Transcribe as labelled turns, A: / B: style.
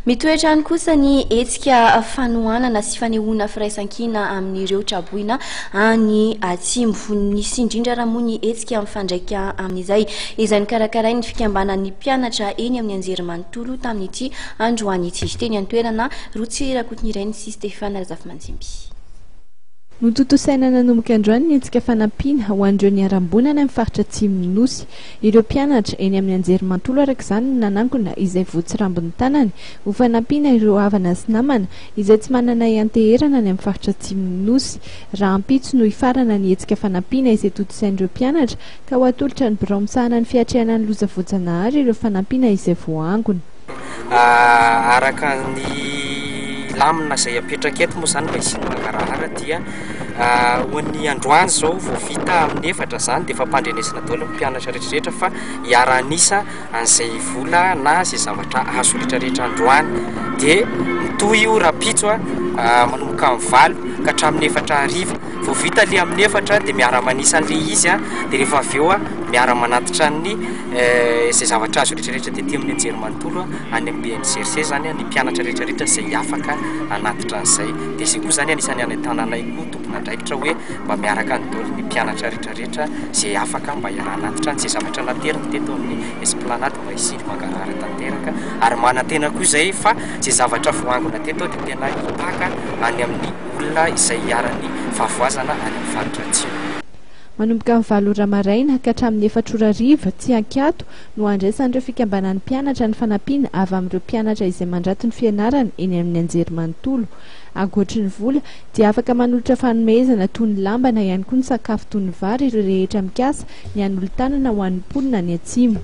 A: Mitoetra any kosa ny hetsika fanohanana sy fanehoana firaisan-kina amin'ireo traboina any atsimo nisy indrindra raha moa ny hetsika mifandraika amin'izay izay nikarakarain'ny fikambanan'ny mpianatra eny amin'ny anjerimanontolo tamin'ity androany ity teny an-toerana rotsy rakotiny iray ny sy Stefana Zafimanjimby.
B: Nototosaina nanomboka androany ny hetsika fanampiana ho an'ireo niarambonana amin'ny faritra atsimon'ny Nosy. Ireo mpianatra eny amin'ny anjerimanontolo araka izany no nanangona izay voatsirambin'ny tanany ho fanampiana ireo havana sy namana izay tsy manana ianteherana ny amin'ny faritra atsimon'ny Nosy. Raha ampitso no hifarana ny hetsika fanampiana izay totosain'ireo mpianatra ka ho atolotra ny birao misahana ny fiatrehana ny loza voajanahary ireo fanampiana izay voangona.
C: Araka ny lamina izay apetraka eto moa zany mba hisiny mangarahara dia ho ny androany zao vao vita amin'ny efatra zany dia efa mpandrenesana daholo ny mpianatra rehetrarehetra fa hiara-nisa an'izay vola na izay zavatra azo rehetrarehetra androany dia mitohy io raha pitso manomboka amin'ny valo ka hatramin'ny efatra hariva vao vita le amin'ny efatra dia miara-manisa an'le izy dia rehefa avy eo miara-manatitra ny izay zavatra azo rehetrarehetra dia ty amin'ny anjerimanontolo any amin'ny BNCRC zany ny mpianatra rehetrarehetra izay afaka anatitra an'izay dia izay koa zany anisany any an-tanànay koa tompon'andraikitra hoe mba miaraka ny daholo ny mpianatra rehetrarehetra izay afaka mba hiara-anatitra an'izay zavatra nateriny teto amin'ny esplanade mba hisiny mangarahara tanteraka ary manantena koa izay fa izay zavatra voangona teto dia tena hitaka any amin'ny olona izay hiara-ny fahavoazana any amin'ny faritra atsimo.
B: Manomboka amin'ny 7 ora maraina ka hatramin'ny 4 ora hariva tsy ankiato no andraisan'ireo fikambanan'ny mpianatra ny fanampiana avy amin'ireo mpianatra izay mandrato ny fianarana eny amin'ny anjerimanontolo. Ankoatry ny vola dia afaka manolotra fanomezana toy ny lamba na ihany koa ny sakafo toy ny vary ireo rehetra mikasa ny an'olon-tanana ho an'ny mponina ny atsimo.